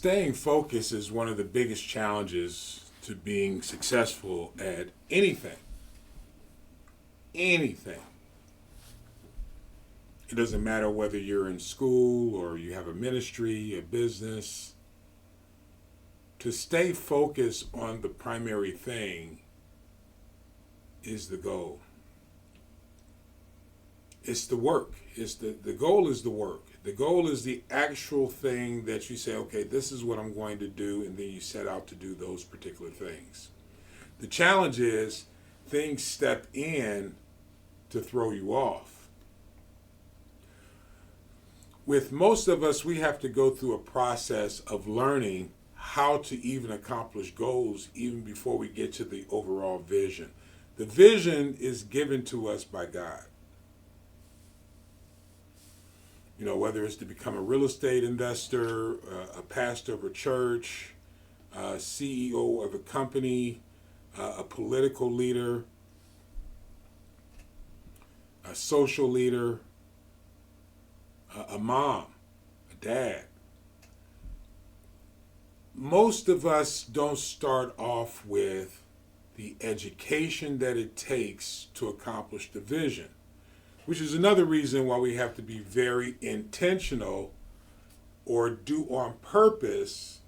Staying focused is one of the biggest challenges to being successful at anything. Anything. It doesn't matter whether you're in school or you have a ministry, a business. To stay focused on the primary thing is the goal. It's the work. The goal is the work. The goal is the actual thing that you say, okay, this is what I'm going to do, and then you set out to do those particular things. The challenge is things step in to throw you off. With most of us, we have to go through a process of learning how to even accomplish goals even before we get to the overall vision. The vision is given to us by God. You know, whether it's to become a real estate investor, a pastor of a church, a CEO of a company, a political leader, a social leader, a mom, a dad. Most of us don't start off with the education that it takes to accomplish the vision, which is another reason why we have to be very intentional or do on purpose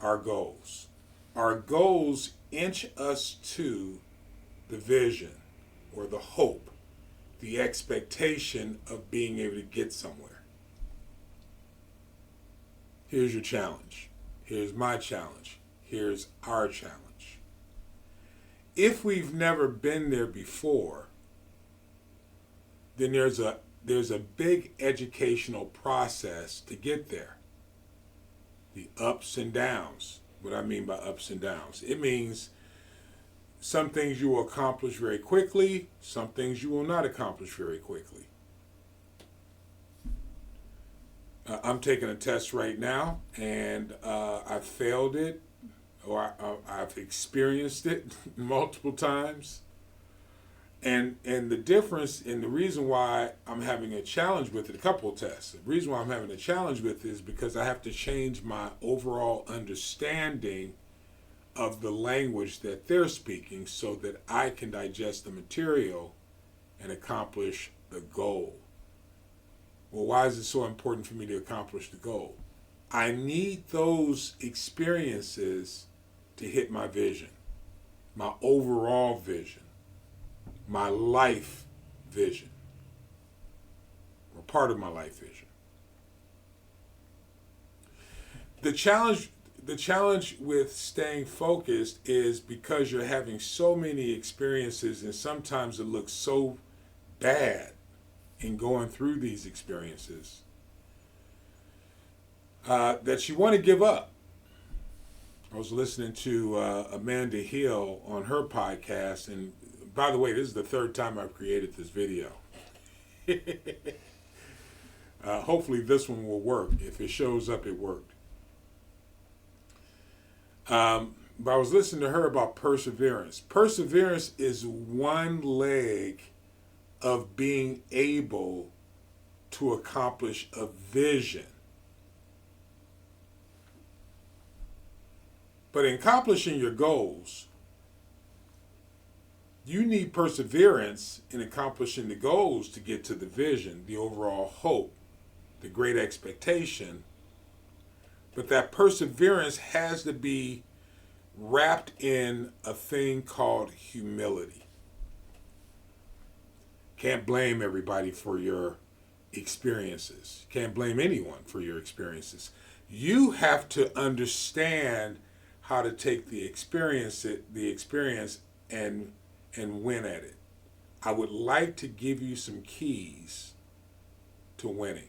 our goals. Our goals inch us to the vision or the hope, the expectation of being able to get somewhere. Here's your challenge. Here's my challenge. Here's our challenge. If we've never been there before, then there's a big educational process to get there. The ups and downs. What I mean by ups and downs, it means some things you will accomplish very quickly, some things you will not accomplish very quickly. I'm taking a test right now, and I failed it, or I've experienced it multiple times. And the difference, and the reason why I'm having a challenge with it, a couple of tests. The reason why I'm having a challenge with it is because I have to change my overall understanding of the language that they're speaking so that I can digest the material and accomplish the goal. Well, why is it so important for me to accomplish the goal? I need those experiences to hit my vision, my overall vision, my life vision, or part of my life vision. The challenge with staying focused is because you're having so many experiences, and sometimes it looks so bad in going through these experiences that you want to give up. I was listening to Amanda Hill on her podcast, and by the way, this is the third time I've created this video. Hopefully this one will work. If it shows up, it worked. But I was listening to her about perseverance. Perseverance is one leg of being able to accomplish a vision. But in accomplishing your goals, you need perseverance in accomplishing the goals to get to the vision, the overall hope, the great expectation. But that perseverance has to be wrapped in a thing called humility. Can't blame everybody for your experiences. Can't blame anyone for your experiences. You have to understand how to take the experience and win at it. I would like to give you some keys to winning.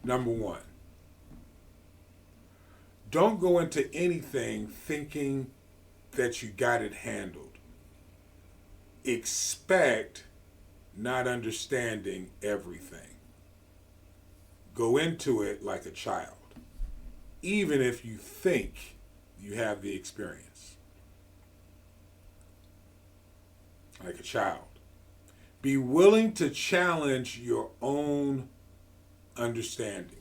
Number one, don't go into anything thinking that you got it handled. Expect not understanding everything. Go into it like a child, even if you think you have the experience. Like a child. Be willing to challenge your own understanding.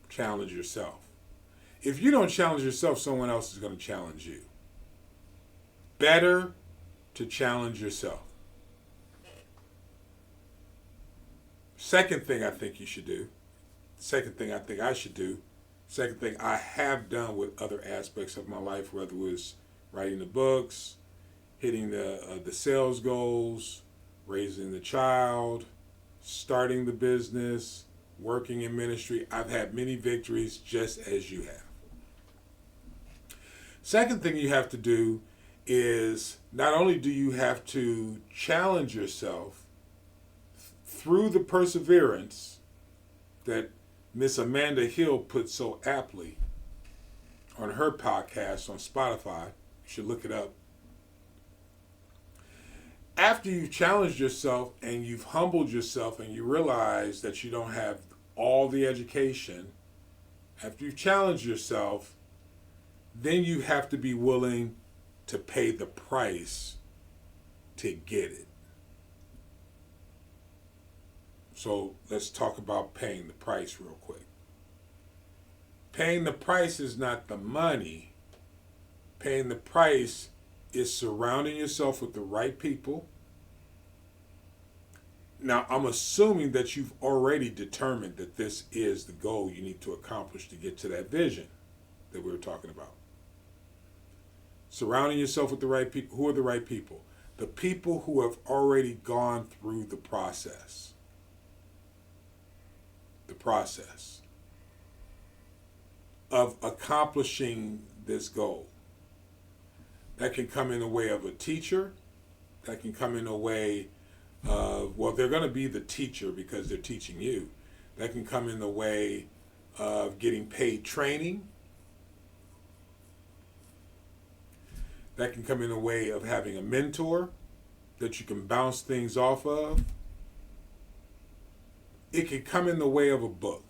Challenge yourself. If you don't challenge yourself, someone else is going to challenge you. Better to challenge yourself. Second thing I think you should do, second thing I think I should do, second thing I have done with other aspects of my life, whether it was writing the books, hitting the sales goals, raising the child, starting the business, working in ministry. I've had many victories just as you have. Second thing you have to do is not only do you have to challenge yourself through the perseverance that Miss Amanda Hill put so aptly on her podcast on Spotify. You should look it up. After you've challenged yourself and you've humbled yourself and you realize that you don't have all the education, after you've challenged yourself, then you have to be willing to pay the price to get it. So let's talk about paying the price real quick. Paying the price is not the money. Paying the price is surrounding yourself with the right people. Now, I'm assuming that you've already determined that this is the goal you need to accomplish to get to that vision that we were talking about. Surrounding yourself with the right people. Who are the right people? The people who have already gone through the process. The process of accomplishing this goal. That can come in the way of a teacher. That can come in the way of, well, they're going to be the teacher because they're teaching you. That can come in the way of getting paid training. That can come in the way of having a mentor that you can bounce things off of. It can come in the way of a book.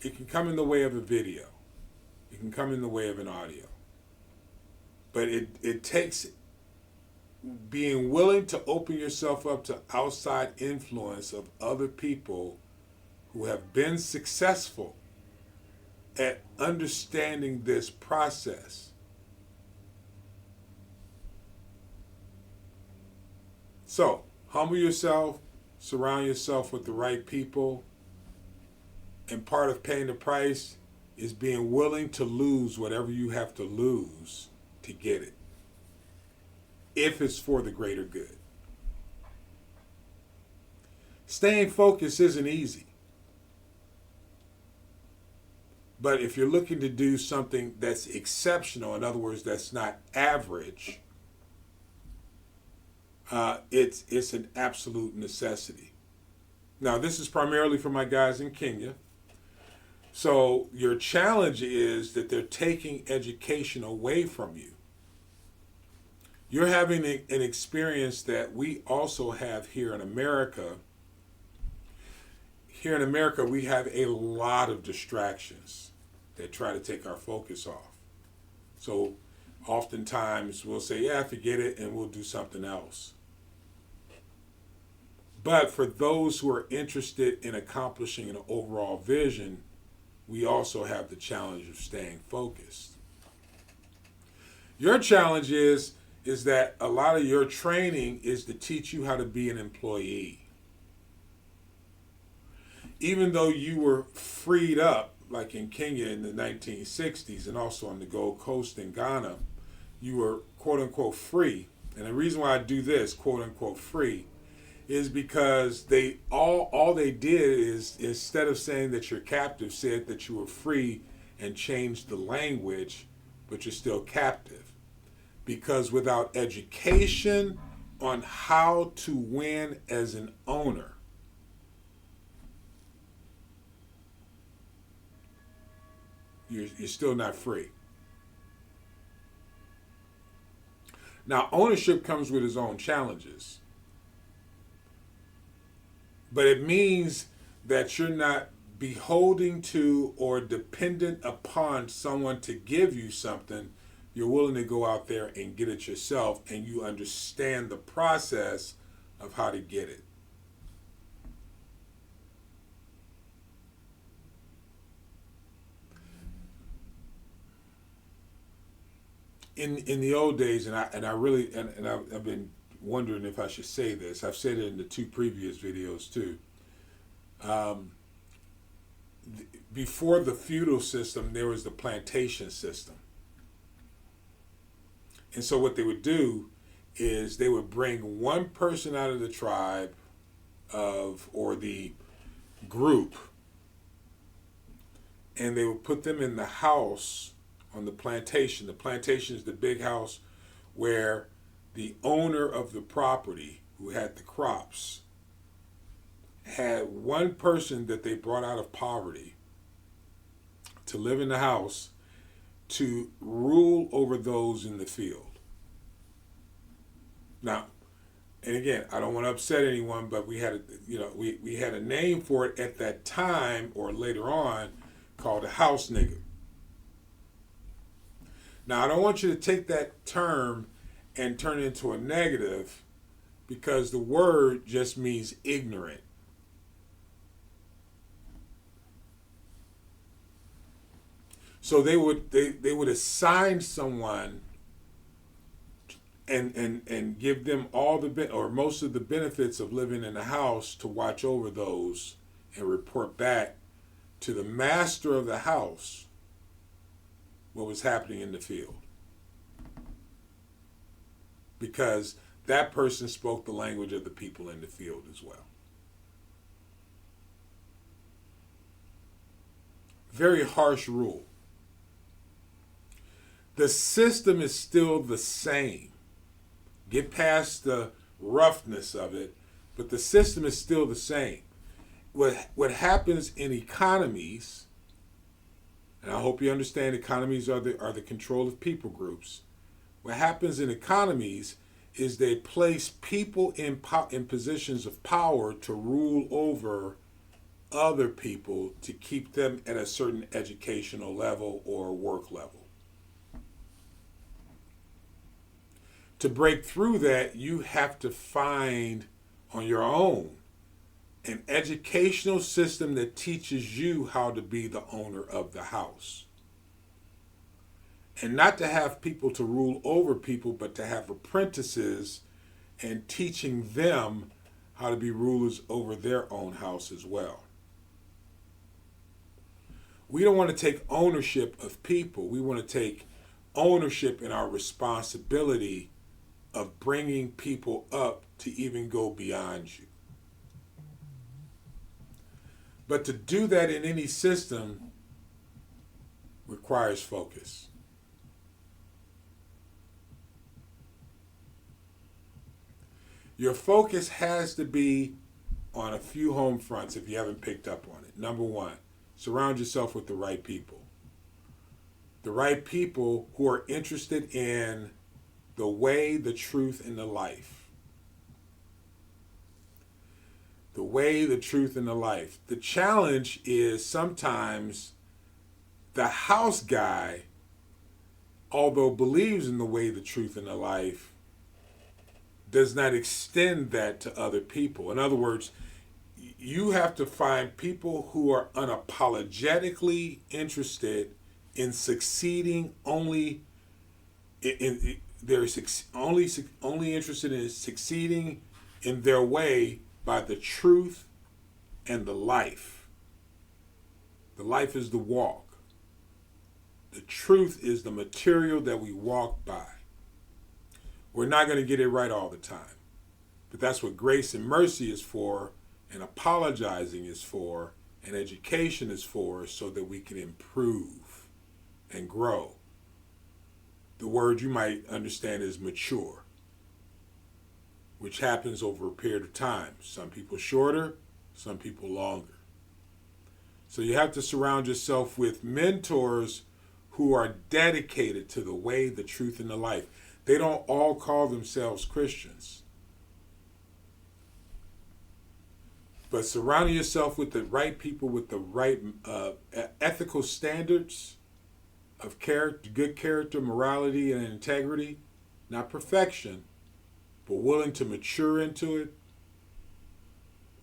It can come in the way of a video. It can come in the way of an audio. But it takes being willing to open yourself up to outside influence of other people who have been successful at understanding this process. So, humble yourself, surround yourself with the right people, and part of paying the price is being willing to lose whatever you have to lose to get it, if it's for the greater good. Staying focused isn't easy. But if you're looking to do something that's exceptional, in other words, that's not average, it's an absolute necessity. Now, this is primarily for my guys in Kenya. So your challenge is that they're taking education away from you. You're having an experience that we also have here in America. Here in America, we have a lot of distractions that try to take our focus off. So oftentimes we'll say, yeah, forget it, and we'll do something else. But for those who are interested in accomplishing an overall vision, we also have the challenge of staying focused. Your challenge is that a lot of your training is to teach you how to be an employee. Even though you were freed up, like in Kenya in the 1960s and also on the Gold Coast in Ghana, you were quote unquote free. And the reason why I do this, quote unquote free, is because all they did is, instead of saying that you're captive, said that you were free and changed the language, but you're still captive. Because without education on how to win as an owner, you're still not free. Now, ownership comes with its own challenges. But it means that you're not beholden to or dependent upon someone to give you something. You're willing to go out there and get it yourself, and you understand the process of how to get it. in the old days, and I really I've been wondering if I should say this. I've said it in the two previous videos too. Um, Before the feudal system, there was the plantation system, and so what they would do is they would bring one person out of the tribe of or the group, and they would put them in the house on the plantation. The plantation is the big house where the owner of the property, who had the crops, had one person that they brought out of poverty to live in the house to rule over those in the field. Now, and again, I don't want to upset anyone, but we had we had a name for it at that time or later on called a house nigger. Now, I don't want you to take that term and turn it into a negative, because the word just means ignorant. So they would assign someone and give them all or most of the benefits of living in the house to watch over those and report back to the master of the house what was happening in the field. Because that person spoke the language of the people in the field as well. Very harsh rule. The system is still the same. Get past the roughness of it, but the system is still the same. What happens in economies, and I hope you understand economies are the control of people groups. What happens in economies is they place people in positions of power to rule over other people to keep them at a certain educational level or work level. To break through that, you have to find on your own an educational system that teaches you how to be the owner of the house. And not to have people to rule over people, but to have apprentices and teaching them how to be rulers over their own house as well. We don't want to take ownership of people. We want to take ownership in our responsibility of bringing people up to even go beyond you. But to do that in any system requires focus. Your focus has to be on a few home fronts if you haven't picked up on it. Number one, surround yourself with the right people. The right people who are interested in the way, the truth, and the life. The way, the truth, and the life. The challenge is sometimes the house guy, although believes in the way, the truth, and the life, does not extend that to other people. In other words, you have to find people who are unapologetically interested in succeeding only they're only interested in succeeding in their way by the truth and the life. The life is the walk. The truth is the material that we walk by. We're not going to get it right all the time. But that's what grace and mercy is for, and apologizing is for, and education is for, so that we can improve and grow. The word you might understand is mature, which happens over a period of time. Some people shorter, some people longer. So you have to surround yourself with mentors who are dedicated to the way, the truth, and the life. They don't all call themselves Christians. But surrounding yourself with the right people, with the right ethical standards of character, good character, morality, and integrity, not perfection, but willing to mature into it.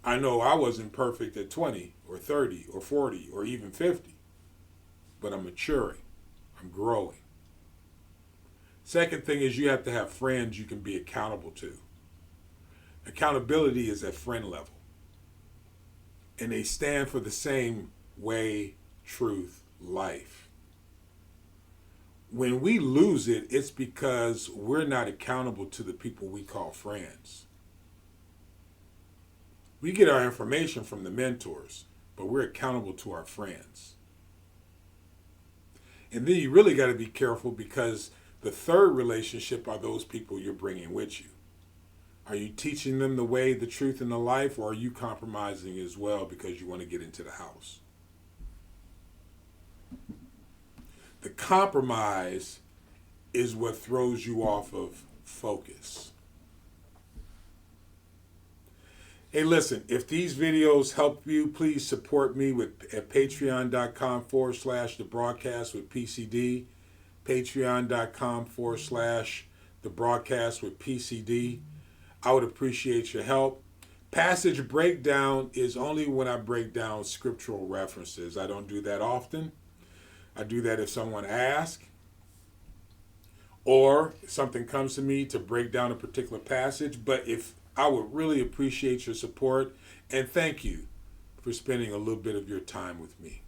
I know I wasn't perfect at 20 or 30 or 40 or even 50, but I'm maturing, I'm growing. Second thing is you have to have friends you can be accountable to. Accountability is at friend level. And they stand for the same way, truth, life. When we lose it, it's because we're not accountable to the people we call friends. We get our information from the mentors, but we're accountable to our friends. And then you really got to be careful, because the third relationship are those people you're bringing with you. Are you teaching them the way, the truth, and the life, or are you compromising as well because you want to get into the house? The compromise is what throws you off of focus. Hey, listen, if these videos help you, please support me at patreon.com/the broadcast with PCD, patreon.com/the broadcast with PCD. I would appreciate your help. Passage breakdown is only when I break down scriptural references. I don't do that often. I do that if someone asks, or something comes to me to break down a particular passage. But if I would really appreciate your support, and thank you for spending a little bit of your time with me.